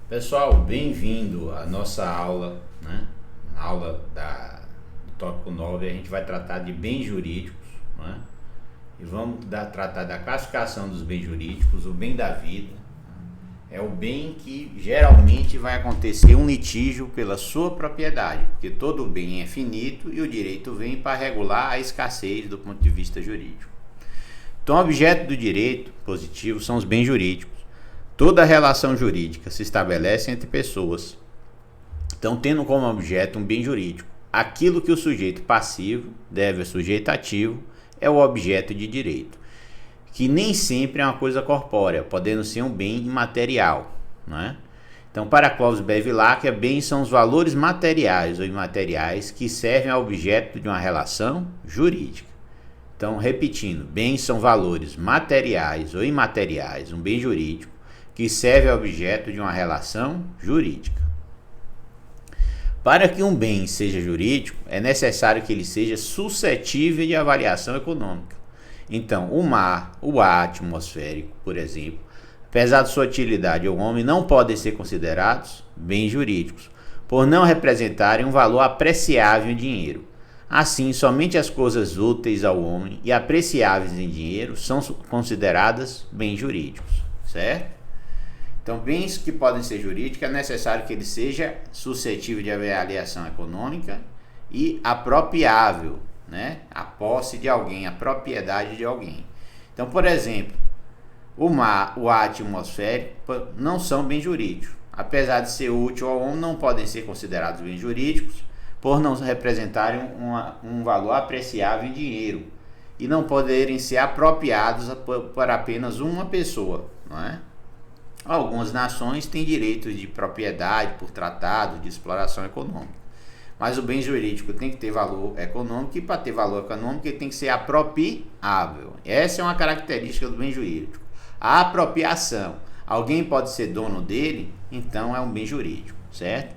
Pessoal, bem-vindo à nossa aula, né? Na aula do tópico 9, a gente vai tratar de bens jurídicos, né? E vamos tratar da classificação dos bens jurídicos. O bem da vida é o bem que geralmente vai acontecer um litígio pela sua propriedade, porque todo bem é finito e o direito vem para regular a escassez do ponto de vista jurídico. Então, o objeto do direito positivo são os bens jurídicos. Toda relação jurídica se estabelece entre pessoas. Então, tendo como objeto um bem jurídico, aquilo que o sujeito passivo deve ao sujeito ativo é o objeto de direito, que nem sempre é uma coisa corpórea, podendo ser um bem imaterial, não é? Então, para Clóvis Bevilacqua, bens são os valores materiais ou imateriais que servem ao objeto de uma relação jurídica. Então, repetindo, bens são valores materiais ou imateriais, um bem jurídico, que serve ao objeto de uma relação jurídica. Para que um bem seja jurídico, é necessário que ele seja suscetível de avaliação econômica. Então, o mar, o ar atmosférico, por exemplo, apesar de sua utilidade ao homem, não podem ser considerados bens jurídicos, por não representarem um valor apreciável em dinheiro. Assim, somente as coisas úteis ao homem e apreciáveis em dinheiro são consideradas bens jurídicos, certo? Então, bens que podem ser jurídicos, é necessário que ele seja suscetível de avaliação econômica e apropriável, né? A posse de alguém, a propriedade de alguém. Então, por exemplo, o ar atmosférico não são bens jurídicos. Apesar de ser útil ao homem, não podem ser considerados bens jurídicos por não representarem um valor apreciável em dinheiro e não poderem ser apropriados por apenas uma pessoa, não é? Algumas nações têm direitos de propriedade por tratado de exploração econômica, mas o bem jurídico tem que ter valor econômico e para ter valor econômico ele tem que ser apropriável. Essa é uma característica do bem jurídico. A apropriação, alguém pode ser dono dele, então é um bem jurídico, certo?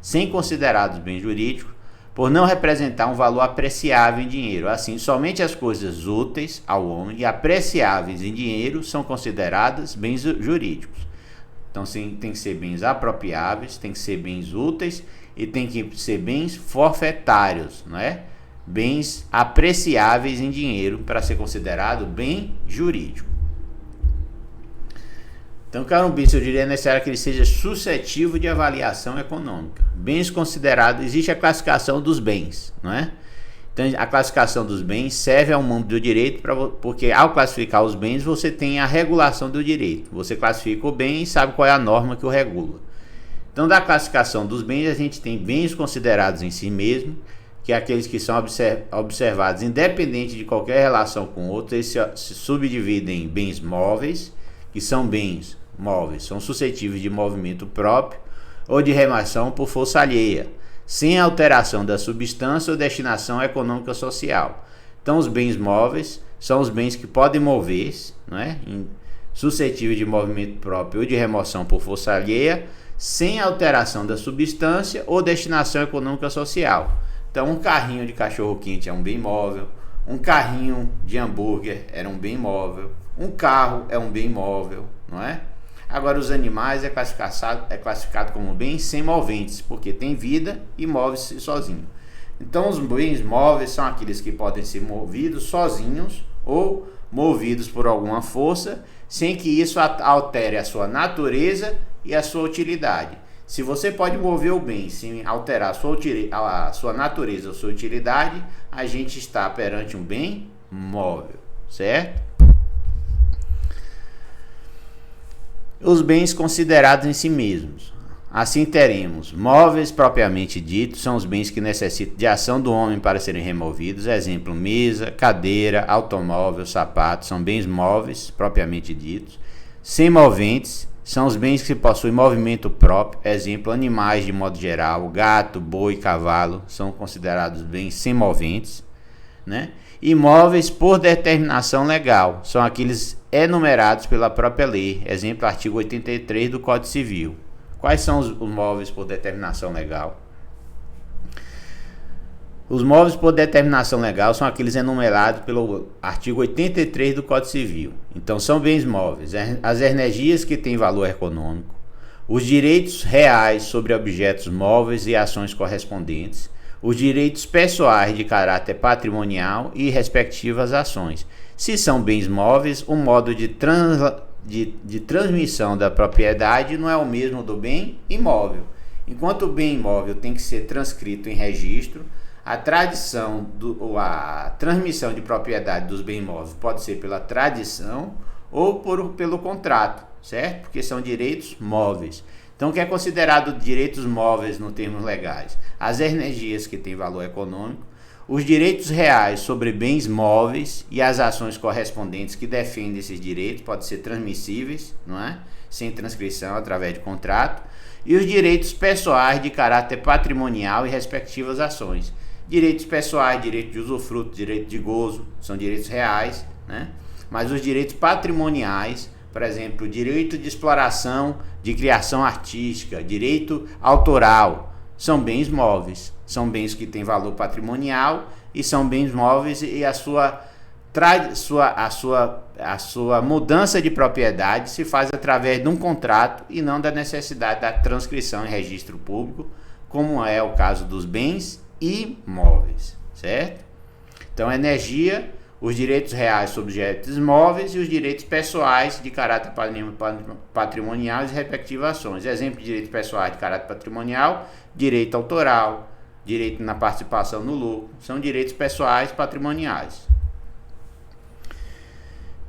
Sem considerados bens jurídicos, por não representar um valor apreciável em dinheiro. Assim, somente as coisas úteis ao homem e apreciáveis em dinheiro são consideradas bens jurídicos. Então, sim, tem que ser bens apropriáveis, tem que ser bens úteis e tem que ser bens forfetários, não é? Bens apreciáveis em dinheiro para ser considerado bem jurídico. Então, cara, um bem, eu diria, é necessário que ele seja suscetível de avaliação econômica. Bens considerados, existe a classificação dos bens, não é? Então, a classificação dos bens serve ao mundo do direito, porque ao classificar os bens, você tem a regulação do direito. Você classifica o bem e sabe qual é a norma que o regula. Então, da classificação dos bens, a gente tem bens considerados em si mesmo, que é aqueles que são observados independente de qualquer relação com outros. Eles se subdividem em bens móveis, que são bens móveis, são suscetíveis de movimento próprio ou de remoção por força alheia, sem alteração da substância ou destinação econômica social. Então, os bens móveis são os bens que podem mover-se, não é? Suscetíveis de movimento próprio ou de remoção por força alheia, sem alteração da substância ou destinação econômica social. Então, um carrinho de cachorro-quente é um bem móvel, um carrinho de hambúrguer era um bem móvel, um carro é um bem móvel, não é? Agora, os animais é classificado como bens semoventes, porque tem vida e move-se sozinho. Então, os bens móveis são aqueles que podem ser movidos sozinhos ou movidos por alguma força, sem que isso altere a sua natureza e a sua utilidade. Se você pode mover o bem sem alterar a sua natureza ou sua utilidade, a gente está perante um bem móvel, certo? Os bens considerados em si mesmos. Assim teremos móveis propriamente ditos, são os bens que necessitam de ação do homem para serem removidos. Exemplo, mesa, cadeira, automóvel, sapato, são bens móveis propriamente ditos. Semoventes são os bens que possuem movimento próprio. Exemplo, animais de modo geral, gato, boi, cavalo, são considerados bens semoventes, né? Imóveis por determinação legal, são aqueles enumerados pela própria lei. Exemplo, artigo 83 do Código Civil. Quais são os móveis por determinação legal? Os móveis por determinação legal são aqueles enumerados pelo artigo 83 do Código Civil. Então, são bens móveis. As energias que têm valor econômico, os direitos reais sobre objetos móveis e ações correspondentes, os direitos pessoais de caráter patrimonial e respectivas ações. Se são bens móveis, o modo de transmissão da propriedade não é o mesmo do bem imóvel. Enquanto o bem imóvel tem que ser transcrito em registro, a transmissão de propriedade dos bens imóveis pode ser pela tradição ou pelo contrato, certo? Porque são direitos móveis. Então, o que é considerado direitos móveis nos termos legais? As energias que têm valor econômico, os direitos reais sobre bens móveis e as ações correspondentes que defendem esses direitos, podem ser transmissíveis, não é? Sem transcrição, através de contrato, e os direitos pessoais de caráter patrimonial e respectivas ações. Direitos pessoais, direito de usufruto, direito de gozo, são direitos reais, né? Mas os direitos patrimoniais, por exemplo, direito de exploração, de criação artística, direito autoral, são bens móveis, são bens que têm valor patrimonial e são bens móveis, e a sua mudança de propriedade se faz através de um contrato e não da necessidade da transcrição em registro público, como é o caso dos bens imóveis, certo? Então, energia, os direitos reais sobre objetos móveis e os direitos pessoais de caráter patrimonial e respectivas ações. Exemplo de direitos pessoais de caráter patrimonial: direito autoral, direito na participação no lucro, são direitos pessoais patrimoniais.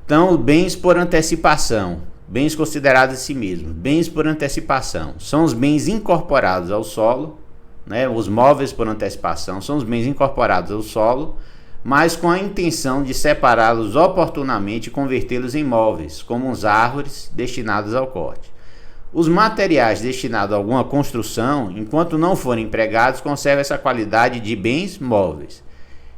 Então, bens por antecipação, bens considerados a si mesmos. Bens por antecipação são os bens incorporados ao solo, né? Os móveis por antecipação são os bens incorporados ao solo, mas com a intenção de separá-los oportunamente e convertê-los em móveis, como as árvores destinadas ao corte. Os materiais destinados a alguma construção, enquanto não forem empregados, conservam essa qualidade de bens móveis.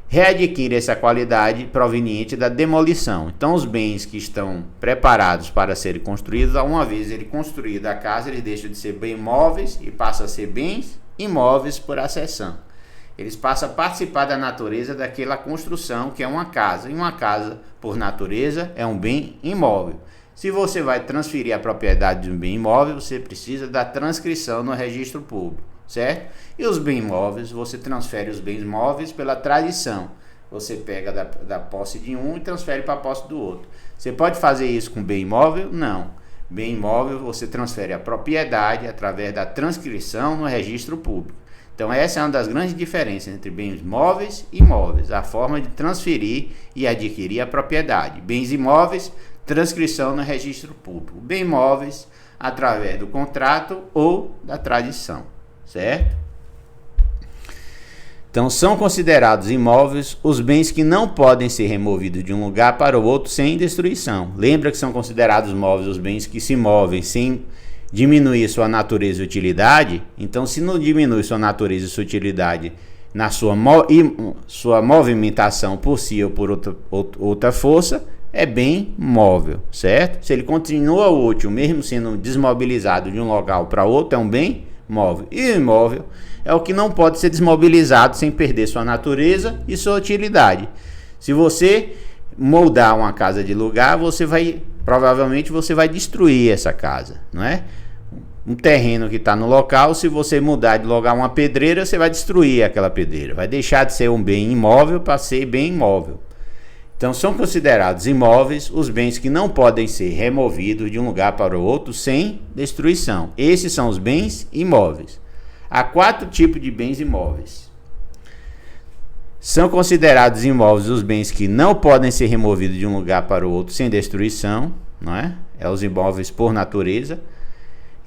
Readquire essa qualidade proveniente da demolição. Então, os bens que estão preparados para serem construídos, uma vez ele construído a casa, eles deixam de ser bens móveis e passam a ser bens imóveis por acessão. Eles passam a participar da natureza daquela construção que é uma casa. E uma casa, por natureza, é um bem imóvel. Se você vai transferir a propriedade de um bem imóvel, você precisa da transcrição no registro público, certo? E os bens móveis, você transfere os bens móveis pela tradição. Você pega da posse de um e transfere para a posse do outro. Você pode fazer isso com bem imóvel? Não. Bem imóvel, você transfere a propriedade através da transcrição no registro público. Então, essa é uma das grandes diferenças entre bens móveis e imóveis, a forma de transferir e adquirir a propriedade. Bens imóveis, transcrição no registro público. Bens móveis, através do contrato ou da tradição, certo? Então, são considerados imóveis os bens que não podem ser removidos de um lugar para o outro sem destruição. Lembra que são considerados móveis os bens que se movem sem diminuir sua natureza e utilidade? Então, se não diminui sua natureza e sua utilidade na sua movimentação por si ou por outra força, é bem móvel, certo? Se ele continua útil, mesmo sendo desmobilizado de um local para outro, é um bem móvel. E o imóvel é o que não pode ser desmobilizado sem perder sua natureza e sua utilidade. Se você moldar uma casa de lugar, provavelmente você vai destruir essa casa, não é? Um terreno que está no local, se você mudar de lugar uma pedreira, você vai destruir aquela pedreira. Vai deixar de ser um bem imóvel para ser bem imóvel. Então, são considerados imóveis os bens que não podem ser removidos de um lugar para o outro sem destruição. Esses são os bens imóveis. Há 4 tipos de bens imóveis. São considerados imóveis os bens que não podem ser removidos de um lugar para o outro sem destruição, não é? É os imóveis por natureza.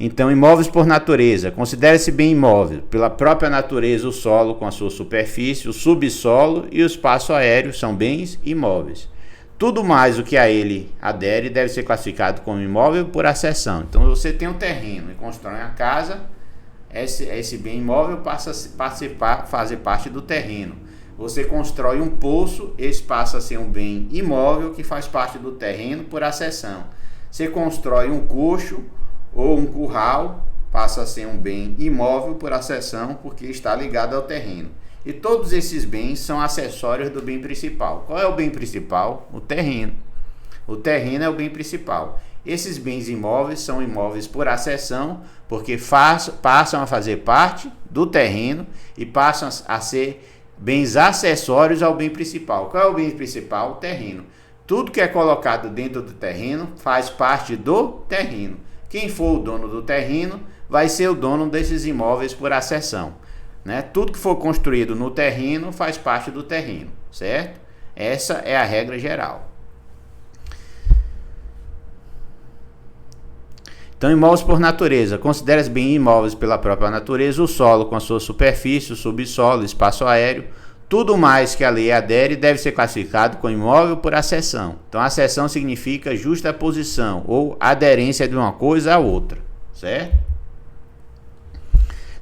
Então, imóveis por natureza, considera-se bem imóvel pela própria natureza. O solo com a sua superfície, o subsolo e o espaço aéreo são bens imóveis. Tudo mais o que a ele adere deve ser classificado como imóvel por acessão. Então, você tem um terreno e constrói uma casa, esse bem imóvel passa a fazer parte do terreno. Você constrói um poço, esse passa a ser um bem imóvel que faz parte do terreno por acessão. Você constrói um coxo ou um curral, passa a ser um bem imóvel por acessão, porque está ligado ao terreno. E todos esses bens são acessórios do bem principal. Qual é o bem principal? O terreno. O terreno é o bem principal. Esses bens imóveis são imóveis por acessão, porque passam a fazer parte do terreno e passam a ser bens acessórios ao bem principal. Qual é o bem principal? O terreno. Tudo que é colocado dentro do terreno faz parte do terreno. Quem for o dono do terreno vai ser o dono desses imóveis por acessão, né? Tudo que for construído no terreno faz parte do terreno, certo? Essa é a regra geral. Então, imóveis por natureza. Considera-se bem imóveis pela própria natureza o solo com a sua superfície, o subsolo, o espaço aéreo. Tudo mais que a lei adere deve ser classificado como imóvel por acessão. Então, acessão significa justaposição ou aderência de uma coisa à outra, certo?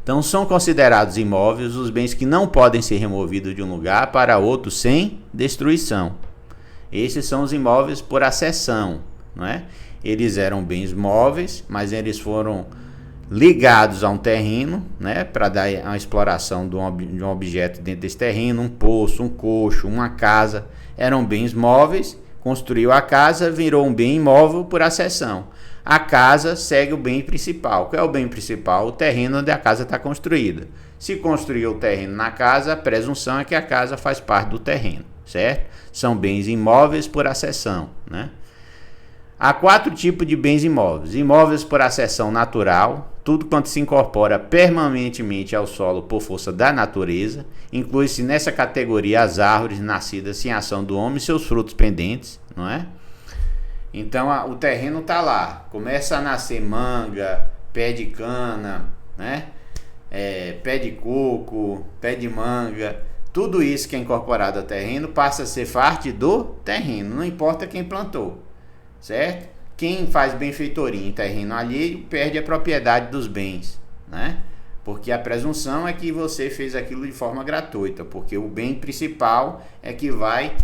Então, são considerados imóveis os bens que não podem ser removidos de um lugar para outro sem destruição. Esses são os imóveis por acessão, não é? Eles eram bens móveis, mas eles foram ligados a um terreno, né, para dar uma exploração de um objeto dentro desse terreno, um poço, um coxo, uma casa. Eram bens móveis, construiu a casa, virou um bem imóvel por acessão. A casa segue o bem principal. Qual é o bem principal? O terreno onde a casa está construída. Se construiu o terreno na casa, a presunção é que a casa faz parte do terreno, certo? São bens imóveis por acessão, né? Há 4 tipos de bens imóveis. Imóveis por acessão natural, tudo quanto se incorpora permanentemente ao solo por força da natureza. Inclui-se nessa categoria as árvores nascidas sem ação do homem e seus frutos pendentes, não é? Então o terreno está lá, começa a nascer manga, pé de cana, né? Pé de coco, pé de manga. Tudo isso que é incorporado ao terreno passa a ser parte do terreno, não importa quem plantou. Certo? Quem faz benfeitoria em terreno alheio perde a propriedade dos bens, né? Porque a presunção é que você fez aquilo de forma gratuita, porque o bem principal é que vai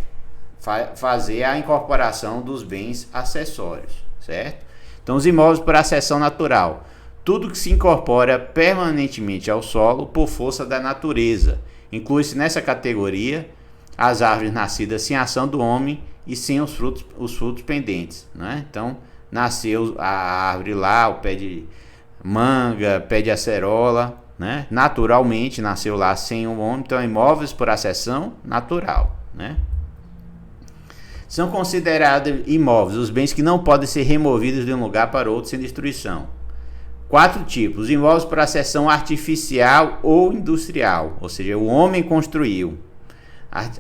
fazer a incorporação dos bens acessórios, certo? Então, os imóveis por acessão natural, tudo que se incorpora permanentemente ao solo por força da natureza, inclui-se nessa categoria as árvores nascidas sem ação do homem e sem os frutos pendentes, né? Então, nasceu a árvore lá, o pé de manga, pé de acerola, né? Naturalmente nasceu lá sem o homem, então imóveis por acessão natural, né? São considerados imóveis os bens que não podem ser removidos de um lugar para outro sem destruição. 4 tipos: imóveis por acessão artificial ou industrial, ou seja, o homem construiu.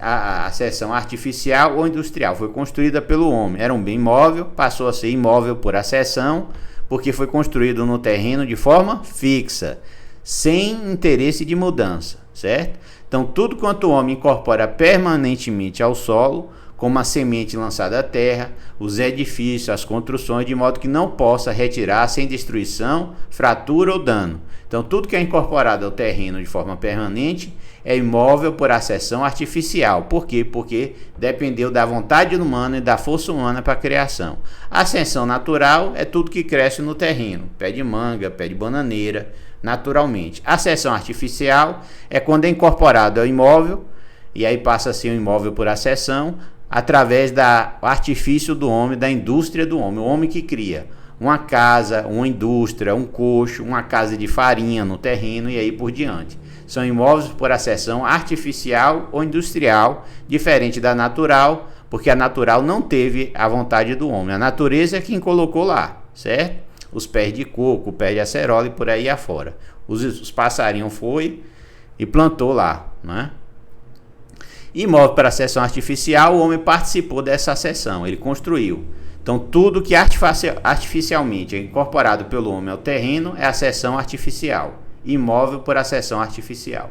A acessão artificial ou industrial foi construída pelo homem. Era um bem móvel, passou a ser imóvel por acessão, porque foi construído no terreno de forma fixa, sem interesse de mudança, certo? Então, tudo quanto o homem incorpora permanentemente ao solo, como a semente lançada à terra, os edifícios, as construções, de modo que não possa retirar sem destruição, fratura ou dano. Então, tudo que é incorporado ao terreno de forma permanente é imóvel por acessão artificial. Por quê? Porque dependeu da vontade humana e da força humana para a criação. A ascensão natural é tudo que cresce no terreno, pé de manga, pé de bananeira, naturalmente. A ascensão artificial é quando é incorporado ao imóvel, e aí passa a ser um imóvel por acessão, através do artifício do homem, da indústria do homem, o homem que cria uma casa, uma indústria, um coxo, uma casa de farinha no terreno e aí por diante. São imóveis por acessão artificial ou industrial, diferente da natural, porque a natural não teve a vontade do homem. A natureza é quem colocou lá, certo? Os pés de coco, o pé de acerola e por aí afora. Os passarinhos foi e plantou lá, né? Imóvel para acessão artificial, o homem participou dessa acessão, ele construiu. Então, tudo que artificialmente é incorporado pelo homem ao terreno é acessão artificial. Imóvel por acessão artificial.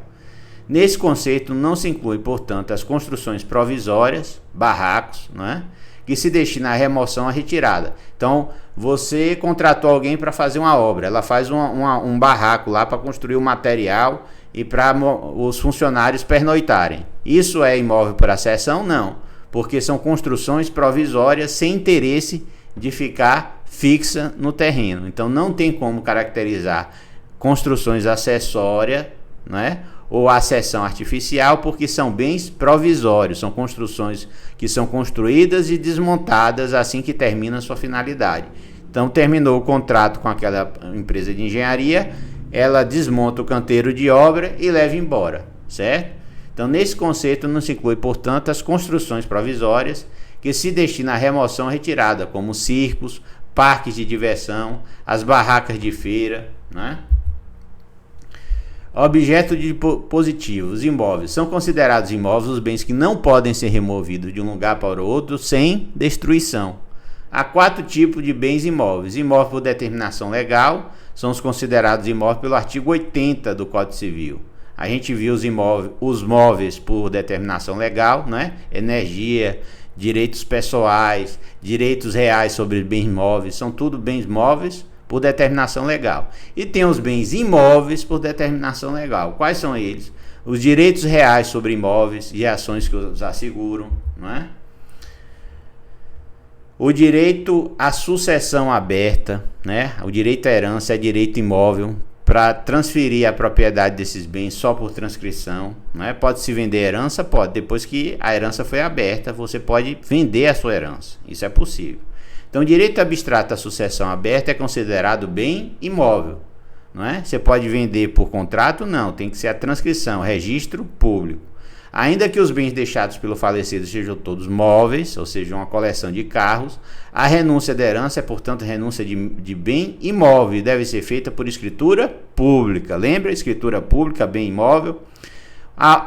Nesse conceito não se inclui, portanto, as construções provisórias, barracos, não é? Que se destinam à remoção, à retirada. Então, você contratou alguém para fazer uma obra, ela faz um barraco lá para construir o material e para os funcionários pernoitarem. Isso é imóvel por acessão? Não, porque são construções provisórias sem interesse de ficar fixa no terreno. Então, não tem como caracterizar construções acessórias, né, ou acessão artificial, porque são bens provisórios, são construções que são construídas e desmontadas assim que termina a sua finalidade. Então, terminou o contrato com aquela empresa de engenharia, ela desmonta o canteiro de obra e leva embora, certo? Então, nesse conceito não se inclui, portanto, as construções provisórias que se destinam à remoção retirada, como circos, parques de diversão, as barracas de feira, né? Objeto de positivo. Os imóveis. São considerados imóveis os bens que não podem ser removidos de um lugar para o outro sem destruição. Há 4 tipos de bens imóveis. Imóveis por determinação legal são os considerados imóveis pelo artigo 80 do Código Civil. A gente viu os móveis por determinação legal, né? Energia, direitos pessoais, direitos reais sobre bens móveis, são tudo bens móveis por determinação legal. E tem os bens imóveis por determinação legal. Quais são eles? Os direitos reais sobre imóveis e ações que os asseguram, não é? O direito à sucessão aberta, né? O direito à herança é direito imóvel para transferir a propriedade desses bens só por transcrição, né? Pode-se vender herança? Pode. Depois que a herança foi aberta, você pode vender a sua herança. Isso é possível. Então, o direito abstrato à sucessão aberta é considerado bem imóvel, não é? Você pode vender por contrato? Não, tem que ser a transcrição, registro público. Ainda que os bens deixados pelo falecido sejam todos móveis, ou seja, uma coleção de carros, a renúncia da herança é, portanto, renúncia de bem imóvel e deve ser feita por escritura pública. Lembra? Escritura pública, bem imóvel,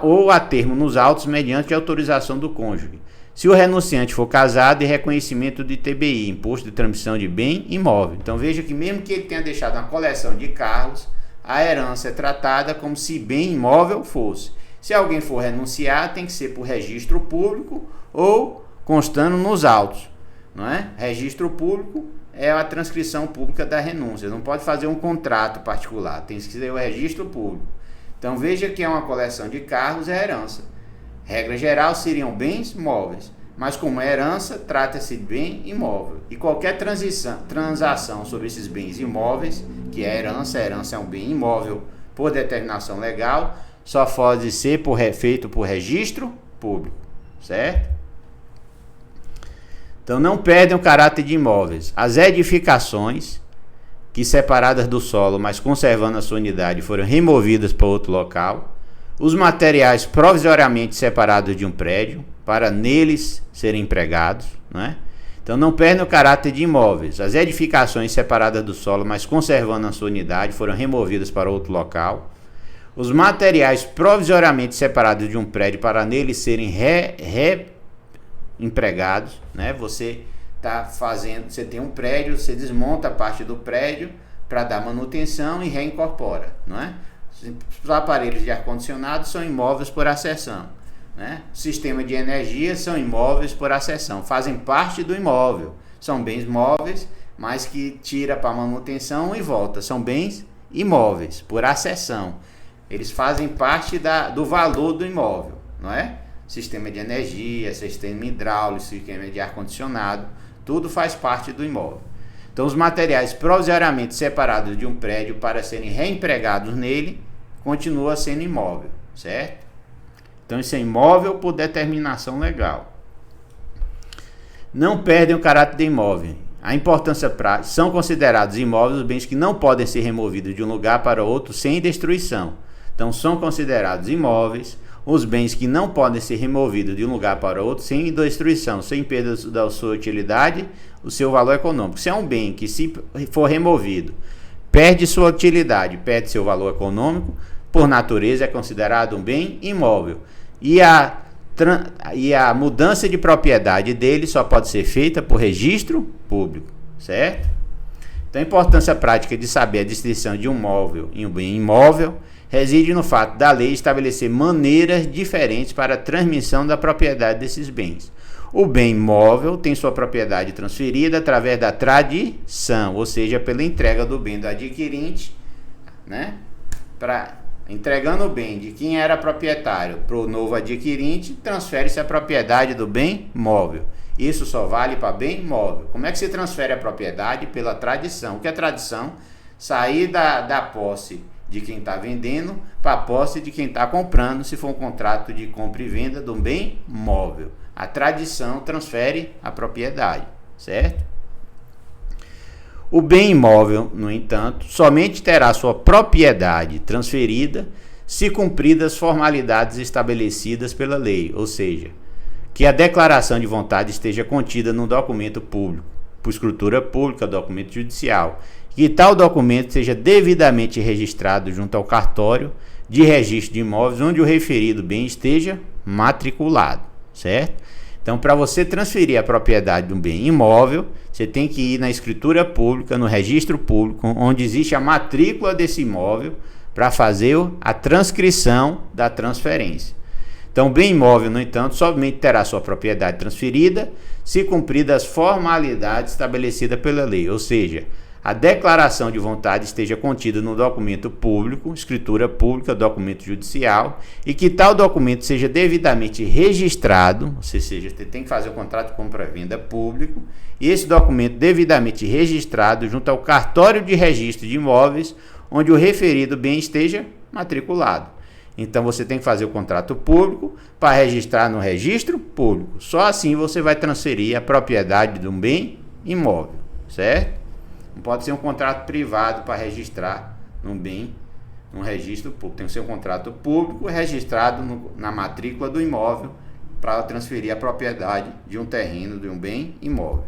ou a termo nos autos mediante autorização do cônjuge. Se o renunciante for casado, e reconhecimento de TBI, Imposto de Transmissão de Bem Imóvel. Então veja que mesmo que ele tenha deixado uma coleção de carros, a herança é tratada como se bem imóvel fosse. Se alguém for renunciar, tem que ser por registro público ou constando nos autos, não é? Registro público é a transcrição pública da renúncia. Não pode fazer um contrato particular, tem que ser o registro público. Então veja que é uma coleção de carros, é herança. Regra geral seriam bens móveis, mas como é herança, trata-se de bem imóvel. E qualquer transação sobre esses bens imóveis, que é herança, a herança é um bem imóvel por determinação legal, só pode ser feito por registro público, certo? Então não perdem o caráter de imóveis. As edificações que separadas do solo, mas conservando a sua unidade, foram removidas para outro local. Os materiais provisoriamente separados de um prédio, para neles serem empregados, né? Então não perdem o caráter de imóveis. As edificações separadas do solo, mas conservando a sua unidade, foram removidas para outro local. Os materiais provisoriamente separados de um prédio, para neles serem reempregados, né? Você tem um prédio, você desmonta a parte do prédio para dar manutenção e reincorpora, não é? Os aparelhos de ar-condicionado são imóveis por acessão, né? O sistema de energia são imóveis por acessão, fazem parte do imóvel, são bens móveis, mas que tira para manutenção e volta, são bens imóveis por acessão. Eles fazem parte do valor do imóvel, não é? Sistema de energia, sistema hidráulico, sistema de ar-condicionado, tudo faz parte do imóvel. Então, os materiais provisoriamente separados de um prédio para serem reempregados nele, continua sendo imóvel, certo? Então, isso é imóvel por determinação legal. Não perdem o caráter de imóvel. A importância prática. São considerados imóveis os bens que não podem ser removidos de um lugar para outro sem destruição. Então, são considerados imóveis os bens que não podem ser removidos de um lugar para outro sem destruição, sem perda da sua utilidade, o seu valor econômico. Se é um bem que, se for removido, perde sua utilidade, perde seu valor econômico, por natureza é considerado um bem imóvel. E a mudança de propriedade dele só pode ser feita por registro público, certo? Então, a importância prática de saber a distinção de um móvel e um bem imóvel reside no fato da lei estabelecer maneiras diferentes para a transmissão da propriedade desses bens. O bem imóvel tem sua propriedade transferida através da tradição, ou seja, pela entrega do bem do adquirente, né? Entregando o bem de quem era proprietário para o novo adquirente, transfere-se a propriedade do bem móvel. Isso só vale para bem móvel. Como é que se transfere a propriedade? Pela tradição. O que é tradição? Sair da posse de quem está vendendo para a posse de quem está comprando, se for um contrato de compra e venda de um bem móvel. A tradição transfere a propriedade, certo? O bem imóvel, no entanto, somente terá sua propriedade transferida se cumpridas as formalidades estabelecidas pela lei, ou seja, que a declaração de vontade esteja contida num documento público, por escritura pública, documento judicial, que tal documento seja devidamente registrado junto ao cartório de registro de imóveis onde o referido bem esteja matriculado, certo? Então, para você transferir a propriedade de um bem imóvel, você tem que ir na escritura pública, no registro público, onde existe a matrícula desse imóvel, para fazer a transcrição da transferência. Então, o bem imóvel, no entanto, somente terá sua propriedade transferida se cumpridas as formalidades estabelecidas pela lei, ou seja, a declaração de vontade esteja contida no documento público, escritura pública, documento judicial, e que tal documento seja devidamente registrado, ou seja, você tem que fazer o contrato de compra-venda público, e esse documento devidamente registrado junto ao cartório de registro de imóveis, onde o referido bem esteja matriculado. Então você tem que fazer o contrato público para registrar no registro público. Só assim você vai transferir a propriedade de um bem imóvel, certo? Não pode ser um contrato privado para registrar num bem, num registro público. Tem que ser um contrato público registrado na matrícula do imóvel para transferir a propriedade de um terreno, de um bem imóvel.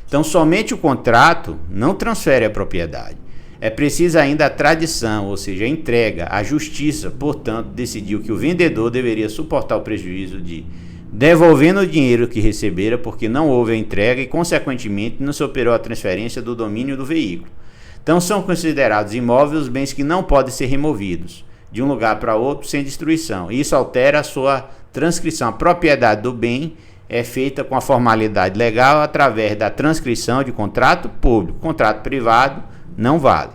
Então, somente o contrato não transfere a propriedade. É preciso ainda a tradição, ou seja, a entrega. A justiça, portanto, decidiu que o vendedor deveria suportar o prejuízo de devolvendo o dinheiro que recebera porque não houve a entrega e, consequentemente, não se operou a transferência do domínio do veículo. Então, são considerados imóveis os bens que não podem ser removidos de um lugar para outro sem destruição. Isso altera a sua transcrição. A propriedade do bem é feita com a formalidade legal através da transcrição de contrato público. Contrato privado não vale.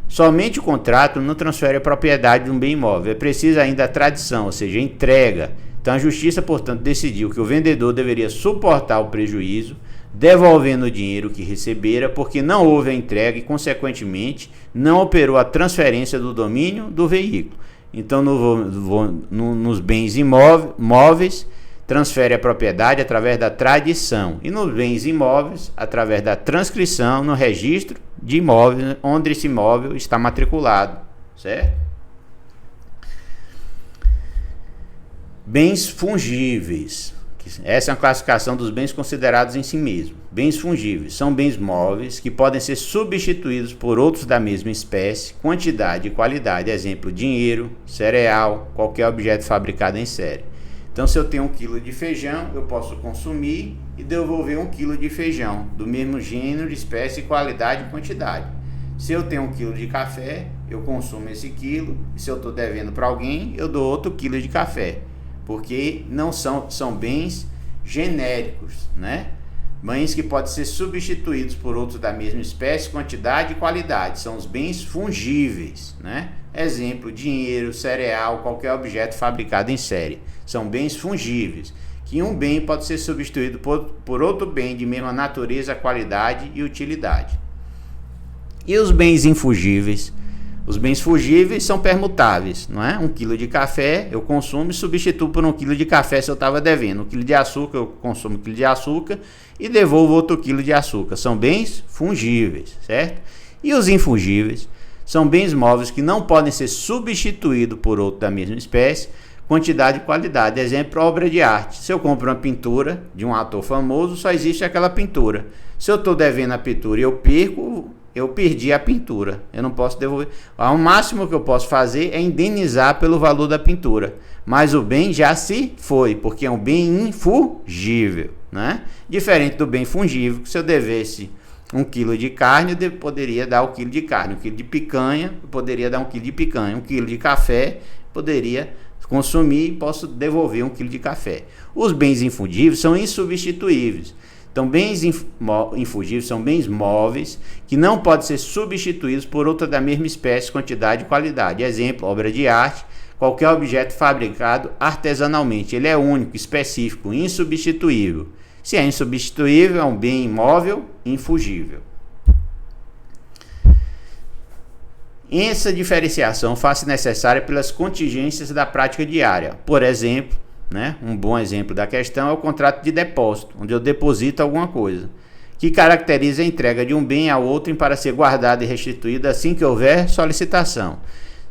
Somente o contrato não transfere a propriedade de um bem imóvel. É preciso ainda a tradição, ou seja, a entrega. Então a justiça, portanto, decidiu que o vendedor deveria suportar o prejuízo, devolvendo o dinheiro que recebera, porque não houve a entrega e, consequentemente, não operou a transferência do domínio do veículo. Então, nos bens móveis, transfere a propriedade através da tradição, e nos bens imóveis, através da transcrição no registro de imóveis, onde esse imóvel está matriculado, certo? Bens fungíveis. Essa é uma classificação dos bens considerados em si mesmo. Bens fungíveis são bens móveis que podem ser substituídos por outros da mesma espécie, quantidade e qualidade. Exemplo, dinheiro, cereal, qualquer objeto fabricado em série. Então, se eu tenho 1 kg de feijão, eu posso consumir e devolver 1 kg de feijão, do mesmo gênero, espécie, qualidade e quantidade. Se eu tenho 1 kg de café, eu consumo esse quilo, e se eu estou devendo para alguém, eu dou outro quilo de café. Porque não são bens genéricos, né? Bens que podem ser substituídos por outros da mesma espécie, quantidade e qualidade. São os bens fungíveis, né? Exemplo, dinheiro, cereal, qualquer objeto fabricado em série. São bens fungíveis, que um bem pode ser substituído por outro bem de mesma natureza, qualidade e utilidade. E os bens infungíveis? Os bens fungíveis são permutáveis, não é? 1 kg de café eu consumo e substituo por 1 kg de café se eu estava devendo. 1 kg de açúcar eu consumo 1 kg de açúcar e devolvo outro quilo de açúcar. São bens fungíveis, certo? E os infungíveis são bens móveis que não podem ser substituídos por outro da mesma espécie, quantidade e qualidade. Exemplo, obra de arte. Se eu compro uma pintura de um ator famoso, só existe aquela pintura. Se eu estou devendo a pintura e eu perdi a pintura, eu não posso devolver. O máximo que eu posso fazer é indenizar pelo valor da pintura, mas o bem já se foi, porque é um bem infungível, né? Diferente do bem fungível, que se eu devesse 1 kg de carne, eu poderia dar 1 kg de carne. 1 kg de picanha, eu poderia dar 1 kg de picanha. 1 kg de café, poderia consumir e posso devolver 1 kg de café. Os bens infungíveis são insubstituíveis. Então, bens infungíveis são bens móveis que não podem ser substituídos por outra da mesma espécie, quantidade e qualidade. Exemplo, obra de arte, qualquer objeto fabricado artesanalmente. Ele é único, específico, insubstituível. Se é insubstituível, é um bem imóvel infungível. Essa diferenciação faz-se necessária pelas contingências da prática diária. Por exemplo, né, um bom exemplo da questão é o contrato de depósito, onde eu deposito alguma coisa, que caracteriza a entrega de um bem a outro para ser guardado e restituído assim que houver solicitação.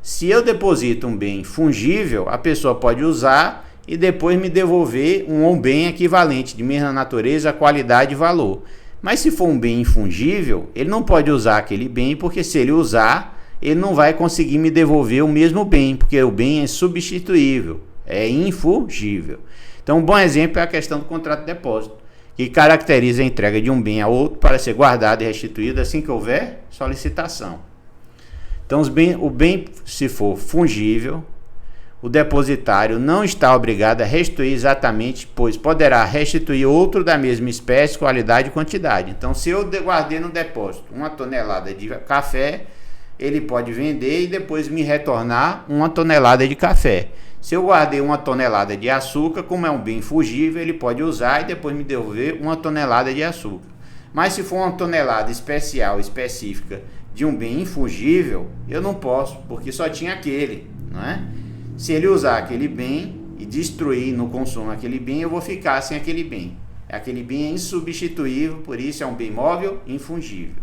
Se eu deposito um bem fungível, a pessoa pode usar e depois me devolver um bem equivalente de mesma natureza, qualidade e valor. Mas se for um bem infungível, ele não pode usar aquele bem, porque se ele usar, ele não vai conseguir me devolver o mesmo bem, porque o bem é substituível, é infungível. Então, um bom exemplo é a questão do contrato de depósito, que caracteriza a entrega de um bem a outro para ser guardado e restituído assim que houver solicitação. Então, o bem, se for fungível, o depositário não está obrigado a restituir exatamente, pois poderá restituir outro da mesma espécie, qualidade e quantidade. Então, se eu guardei no depósito 1 tonelada de café, ele pode vender e depois me retornar 1 tonelada de café. Se eu guardei 1 tonelada de açúcar, como é um bem fungível, ele pode usar e depois me devolver 1 tonelada de açúcar. Mas se for 1 tonelada especial, específica, de um bem infungível, eu não posso, porque só tinha aquele, não é? Se ele usar aquele bem e destruir no consumo aquele bem, eu vou ficar sem aquele bem. Aquele bem é insubstituível, por isso é um bem móvel infungível.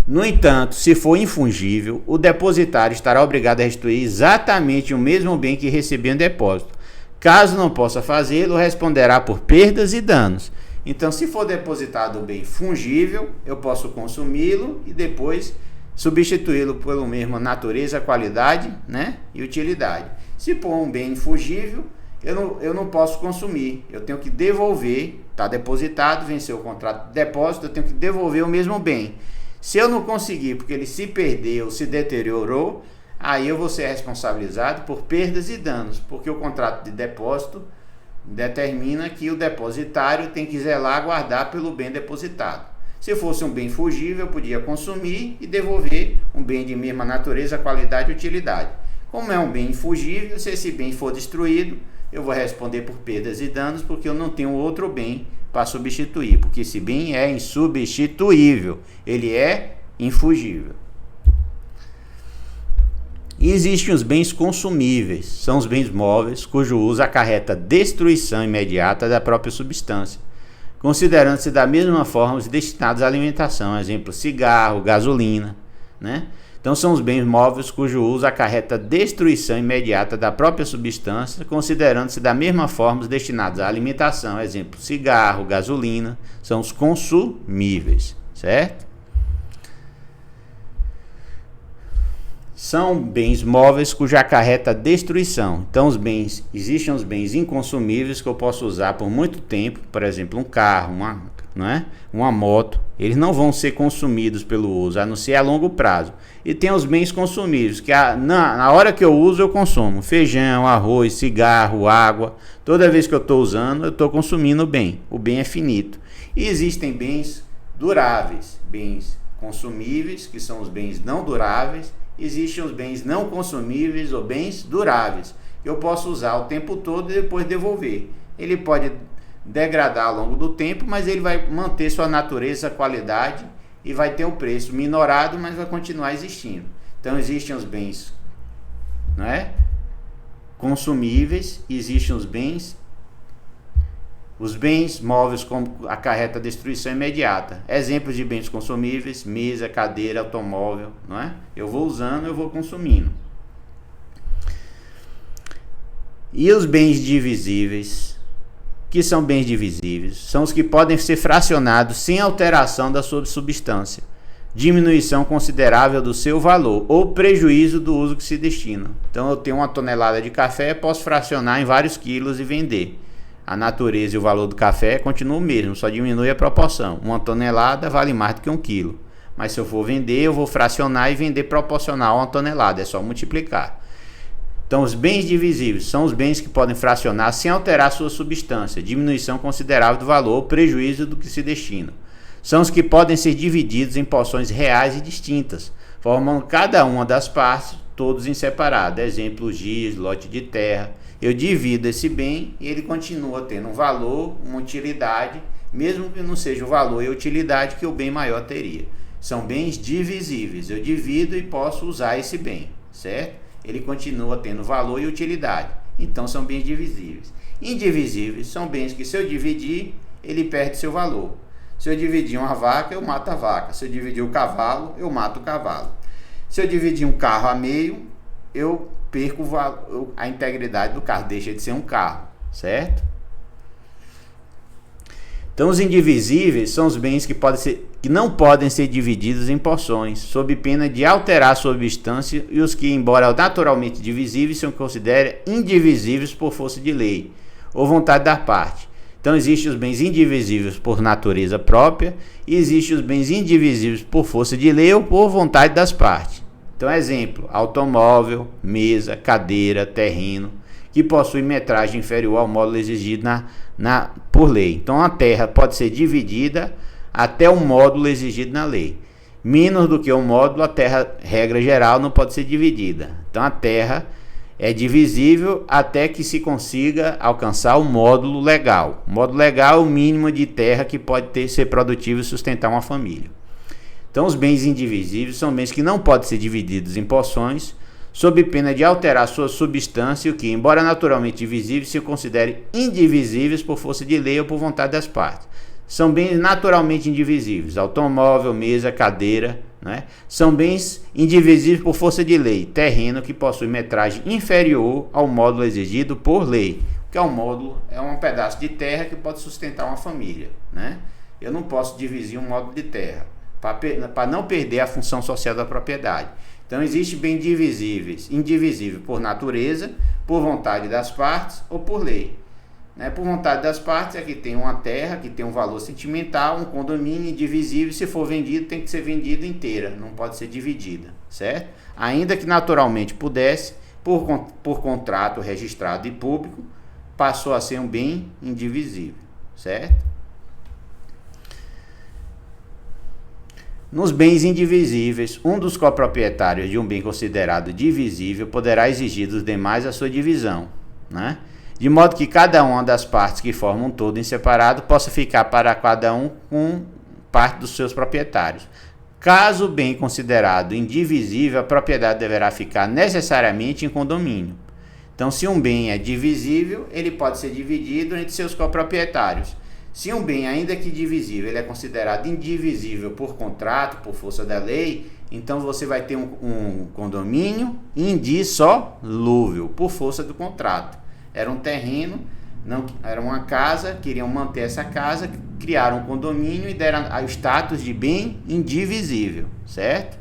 No entanto, se for infungível, o depositário estará obrigado a restituir exatamente o mesmo bem que recebeu em depósito. Caso não possa fazê-lo, responderá por perdas e danos. Então, se for depositado o bem fungível, eu posso consumi-lo e depois substituí-lo pela mesma natureza, qualidade, né, e utilidade. Se for um bem infungível, eu não posso consumir, eu tenho que devolver, está depositado, venceu o contrato de depósito, eu tenho que devolver o mesmo bem. Se eu não conseguir, porque ele se perdeu, se deteriorou, aí eu vou ser responsabilizado por perdas e danos, porque o contrato de depósito determina que o depositário tem que zelar, guardar pelo bem depositado. Se fosse um bem fungível, eu podia consumir e devolver um bem de mesma natureza, qualidade e utilidade. Como é um bem infungível, se esse bem for destruído, eu vou responder por perdas e danos, porque eu não tenho outro bem para substituir, porque esse bem é insubstituível, ele é infungível. E existem os bens consumíveis, são os bens móveis, cujo uso acarreta destruição imediata da própria substância, considerando-se da mesma forma os destinados à alimentação, exemplo, cigarro, gasolina, né? Então são os bens móveis cujo uso acarreta destruição imediata da própria substância, considerando-se da mesma forma os destinados à alimentação, exemplo, cigarro, gasolina, são os consumíveis, certo? São bens móveis cuja acarreta destruição. Então existem os bens inconsumíveis que eu posso usar por muito tempo, por exemplo, um carro, uma moto, eles não vão ser consumidos pelo uso, a não ser a longo prazo. E tem os bens consumíveis, que na hora que eu uso, eu consumo feijão, arroz, cigarro, água. Toda vez que eu estou usando, eu estou consumindo o bem é finito. E existem bens duráveis, bens consumíveis, que são os bens não duráveis. Existem os bens não consumíveis ou bens duráveis, que eu posso usar o tempo todo e depois devolver. Ele pode degradar ao longo do tempo, mas ele vai manter sua natureza, qualidade e vai ter o preço minorado, mas vai continuar existindo. Então existem os bens, consumíveis, existem os bens móveis como acarreta destruição imediata. Exemplos de bens consumíveis: mesa, cadeira, automóvel, Eu vou usando, eu vou consumindo. E os bens divisíveis, que são bens divisíveis, são os que podem ser fracionados sem alteração da sua substância, diminuição considerável do seu valor ou prejuízo do uso que se destina. Então eu tenho 1 tonelada de café, posso fracionar em vários quilos e vender. A natureza e o valor do café continuam o mesmo, só diminui a proporção. 1 tonelada vale mais do que 1 quilo. Mas se eu for vender, eu vou fracionar e vender proporcional a 1 tonelada, é só multiplicar. Então, os bens divisíveis são os bens que podem fracionar sem alterar sua substância, diminuição considerável do valor ou prejuízo do que se destina. São os que podem ser divididos em porções reais e distintas, formando cada uma das partes, todos em separado. Exemplo, giz, lote de terra. Eu divido esse bem e ele continua tendo um valor, uma utilidade, mesmo que não seja o valor e a utilidade que o bem maior teria. São bens divisíveis. Eu divido e posso usar esse bem, certo? Ele continua tendo valor e utilidade. Então são bens divisíveis. Indivisíveis são bens que, se eu dividir, ele perde seu valor. Se eu dividir uma vaca, eu mato a vaca. Se eu dividir o cavalo, eu mato o cavalo. Se eu dividir um carro a meio, eu perco a integridade do carro, deixa de ser um carro, certo? Então, os indivisíveis são os bens que não podem ser divididos em porções, sob pena de alterar a substância, e os que, embora naturalmente divisíveis, são considerados indivisíveis por força de lei ou vontade da parte. Então, existem os bens indivisíveis por natureza própria e existem os bens indivisíveis por força de lei ou por vontade das partes. Então, exemplo, automóvel, mesa, cadeira, terreno, que possui metragem inferior ao módulo exigido por lei. Então, a terra pode ser dividida até o módulo exigido na lei. Menos do que um módulo, a terra, regra geral, não pode ser dividida. Então, a terra é divisível até que se consiga alcançar o módulo legal. O módulo legal é o mínimo de terra que pode ser produtivo e sustentar uma família. Então, os bens indivisíveis são bens que não podem ser divididos em porções, sob pena de alterar sua substância, o que, embora naturalmente divisíveis, se considere indivisíveis por força de lei ou por vontade das partes. São bens naturalmente indivisíveis, automóvel, mesa, cadeira, né? São bens indivisíveis por força de lei, terreno que possui metragem inferior ao módulo exigido por lei, que é um módulo, é um pedaço de terra que pode sustentar uma família, né? Eu não posso dividir um módulo de terra, para não perder a função social da propriedade. Então, existem bens indivisíveis por natureza, por vontade das partes ou por lei. Né? Por vontade das partes é que tem uma terra que tem um valor sentimental, um condomínio indivisível, se for vendido tem que ser vendido inteira, não pode ser dividida, certo? Ainda que naturalmente pudesse, por contrato registrado e público, passou a ser um bem indivisível, certo? Nos bens indivisíveis, um dos coproprietários de um bem considerado divisível poderá exigir dos demais a sua divisão, né? De modo que cada uma das partes que formam um todo em separado possa ficar para cada um com parte dos seus proprietários. Caso o bem considerado indivisível, a propriedade deverá ficar necessariamente em condomínio. Então, se um bem é divisível, ele pode ser dividido entre seus coproprietários. Se um bem, ainda que divisível, ele é considerado indivisível por contrato, por força da lei, então você vai ter um condomínio indissolúvel, por força do contrato. Era um terreno, não, era uma casa, queriam manter essa casa, criaram um condomínio e deram o status de bem indivisível, certo?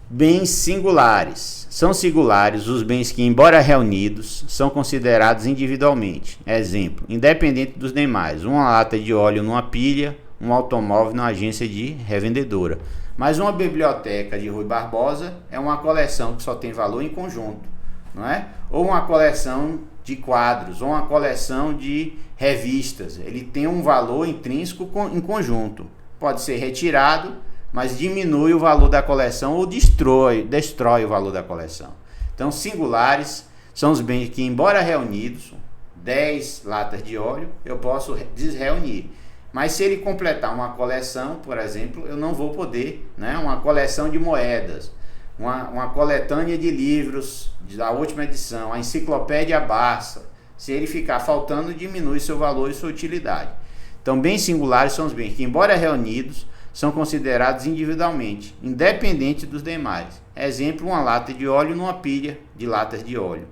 Bens singulares. São singulares os bens que, embora reunidos, são considerados individualmente. Exemplo, independente dos demais, uma lata de óleo numa pilha, um automóvel numa agência de revendedora. Mas uma biblioteca de Rui Barbosa é uma coleção que só tem valor em conjunto, não é? Ou uma coleção de quadros, ou uma coleção de revistas. Ele tem um valor intrínseco em conjunto. Pode ser retirado, mas diminui o valor da coleção ou destrói o valor da coleção. Então, singulares são os bens que, embora reunidos, 10 latas de óleo, eu posso desreunir. Mas se ele completar uma coleção, por exemplo, eu não vou poder, né? Uma coleção de moedas, uma coletânea de livros da última edição, a enciclopédia Barça. Se ele ficar faltando, diminui seu valor e sua utilidade. Então, bens singulares são os bens que, embora reunidos, são considerados individualmente, independente dos demais. Exemplo, uma lata de óleo numa pilha de latas de óleo.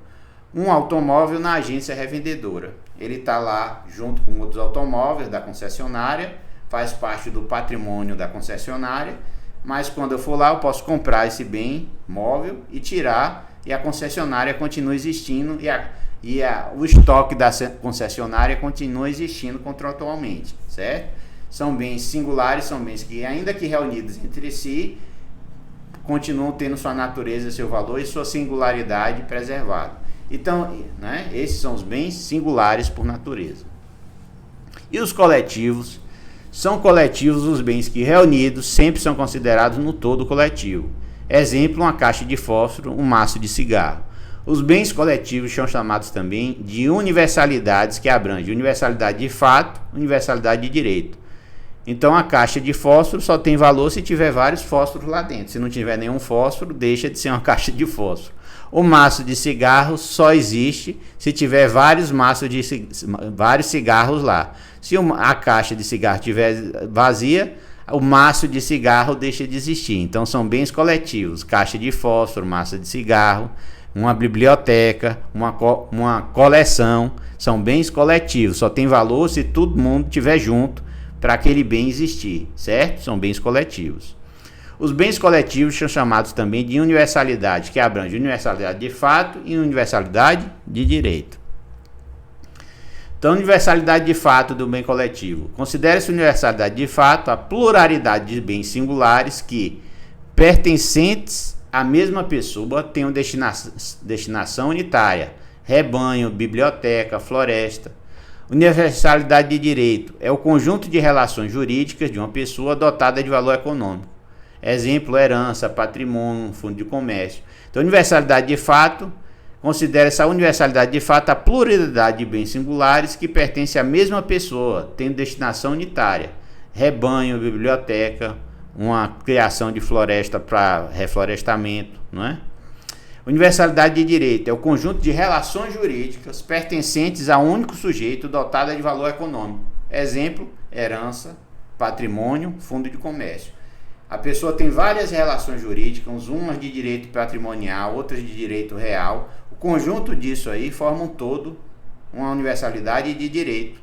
Um automóvel na agência revendedora. Ele está lá junto com outros automóveis da concessionária, faz parte do patrimônio da concessionária, mas quando eu for lá eu posso comprar esse bem móvel e tirar, e a concessionária continua existindo o estoque da concessionária continua existindo contratualmente, certo? São bens singulares, são bens que, ainda que reunidos entre si, continuam tendo sua natureza, seu valor e sua singularidade preservada. Então, né, esses são os bens singulares por natureza. E os coletivos? São coletivos os bens que, reunidos, sempre são considerados no todo coletivo. Exemplo, uma caixa de fósforo, um maço de cigarro. Os bens coletivos são chamados também de universalidades, que abrangem universalidade de fato, universalidade de direito. Então, a caixa de fósforo só tem valor se tiver vários fósforos lá dentro. Se não tiver nenhum fósforo, deixa de ser uma caixa de fósforo. O maço de cigarro só existe se tiver vários vários cigarros lá. Se a caixa de cigarro estiver vazia, o maço de cigarro deixa de existir. Então são bens coletivos: caixa de fósforo, maço de cigarro, uma biblioteca, uma coleção. São bens coletivos, só tem valor se todo mundo estiver junto para aquele bem existir, certo? São bens coletivos. Os bens coletivos são chamados também de universalidade, que abrange universalidade de fato e universalidade de direito. Então, universalidade de fato do bem coletivo. Considera-se universalidade de fato a pluralidade de bens singulares que, pertencentes à mesma pessoa, tenham destinação unitária: rebanho, biblioteca, floresta. Universalidade de direito é o conjunto de relações jurídicas de uma pessoa dotada de valor econômico. Exemplo: herança, patrimônio, fundo de comércio. Então, universalidade de fato, considera essa universalidade de fato a pluralidade de bens singulares que pertencem à mesma pessoa, tendo destinação unitária: rebanho, biblioteca, uma criação de floresta para reflorestamento, não é? Universalidade de direito é o conjunto de relações jurídicas pertencentes a um único sujeito dotado de valor econômico. Exemplo: herança, patrimônio, fundo de comércio. A pessoa tem várias relações jurídicas, umas de direito patrimonial, outras de direito real. O conjunto disso aí forma um todo, uma universalidade de direito,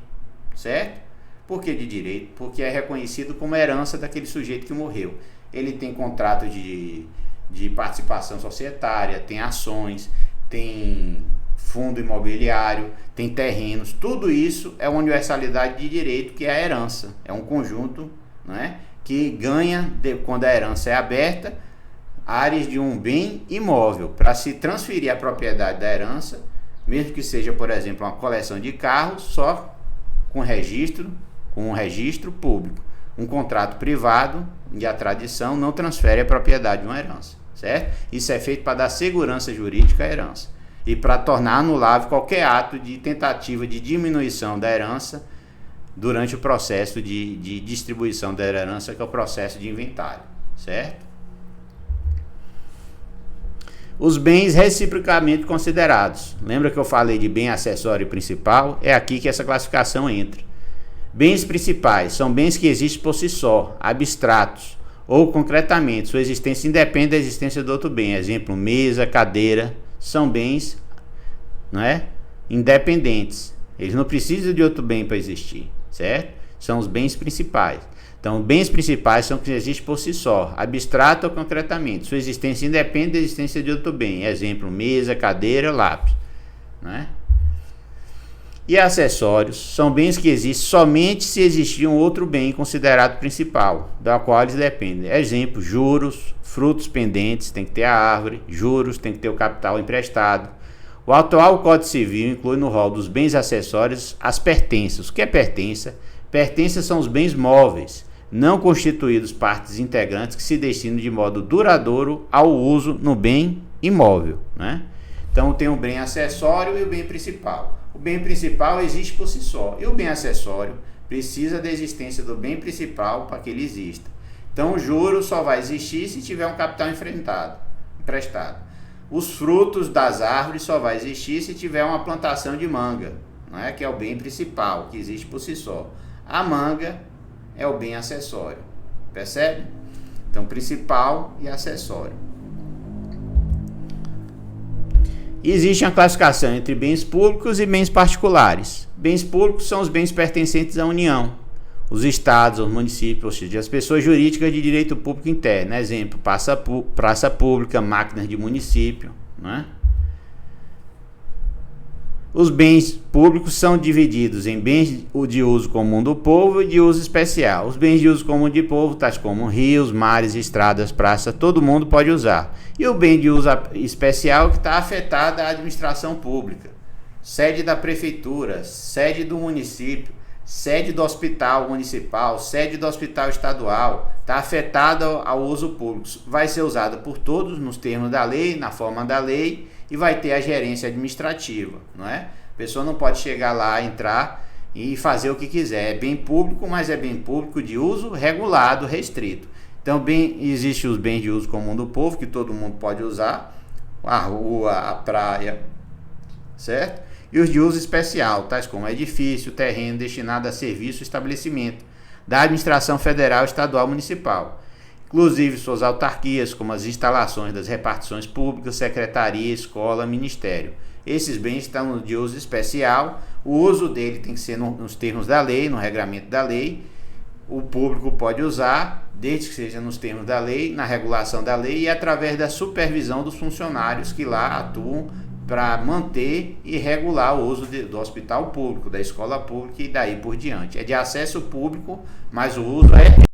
certo? Por que de direito? Porque é reconhecido como herança daquele sujeito que morreu. Ele tem contrato de participação societária, tem ações, tem fundo imobiliário, tem terrenos. Tudo isso é uma universalidade de direito, que é a herança. É um conjunto, né, que ganha, quando a herança é aberta, áreas de um bem imóvel para se transferir a propriedade da herança, mesmo que seja, por exemplo, uma coleção de carros, só com um registro público. Um contrato privado, e a tradição não transfere a propriedade de uma herança, certo? Isso é feito para dar segurança jurídica à herança e para tornar anulável qualquer ato de tentativa de diminuição da herança durante o processo de distribuição da herança, que é o processo de inventário, certo? Os bens reciprocamente considerados. Lembra que eu falei de bem acessório e principal? É aqui que essa classificação entra. Bens principais são bens que existem por si só, abstratos ou concretamente. Sua existência independe da existência do outro bem. Exemplo: mesa, cadeira. São bens, não é, independentes. Eles não precisam de outro bem para existir, certo? São os bens principais. Então, bens principais são que existem por si só, abstrato ou concretamente. Sua existência independe da existência de outro bem. Exemplo: mesa, cadeira, lápis, não é? E acessórios são bens que existem somente se existir um outro bem considerado principal, da qual eles dependem. Exemplo: juros, frutos pendentes, tem que ter a árvore; juros, tem que ter o capital emprestado. O atual Código Civil inclui no rol dos bens acessórios as pertenças. O que é pertença? Pertenças são os bens móveis, não constituídos partes integrantes, que se destinam de modo duradouro ao uso no bem imóvel, né? Então tem o bem acessório e o bem principal. O bem principal existe por si só, e o bem acessório precisa da existência do bem principal para que ele exista. Então o juro só vai existir se tiver um capital emprestado. Os frutos das árvores só vai existir se tiver uma plantação de manga, não é? Que é o bem principal, que existe por si só. A manga é o bem acessório, percebe? Então, principal e acessório. Existe uma classificação entre bens públicos e bens particulares. Bens públicos são os bens pertencentes à União, os estados, os municípios, ou seja, as pessoas jurídicas de direito público interno. Exemplo: praça pública, máquinas de município, não é? Os bens públicos são divididos em bens de uso comum do povo e de uso especial. Os bens de uso comum do povo, tais como rios, mares, estradas, praças, todo mundo pode usar. E o bem de uso especial, que está afetado à administração pública, sede da prefeitura, sede do município, sede do hospital municipal, sede do hospital estadual, está afetado ao uso público. Vai ser usado por todos nos termos da lei, na forma da lei, e vai ter a gerência administrativa, não é? A pessoa não pode chegar lá, entrar e fazer o que quiser. É bem público, mas é bem público de uso regulado, restrito. Então, existem os bens de uso comum do povo, que todo mundo pode usar, a rua, a praia, certo? E os de uso especial, tais como edifício, terreno destinado a serviço ou estabelecimento da administração federal, estadual, municipal, inclusive suas autarquias, como as instalações das repartições públicas, secretaria, escola, ministério. Esses bens estão de uso especial, o uso dele tem que ser nos termos da lei, no regramento da lei. O público pode usar, desde que seja nos termos da lei, na regulação da lei e através da supervisão dos funcionários que lá atuam para manter e regular o uso do hospital público, da escola pública e daí por diante. É de acesso público, mas o uso é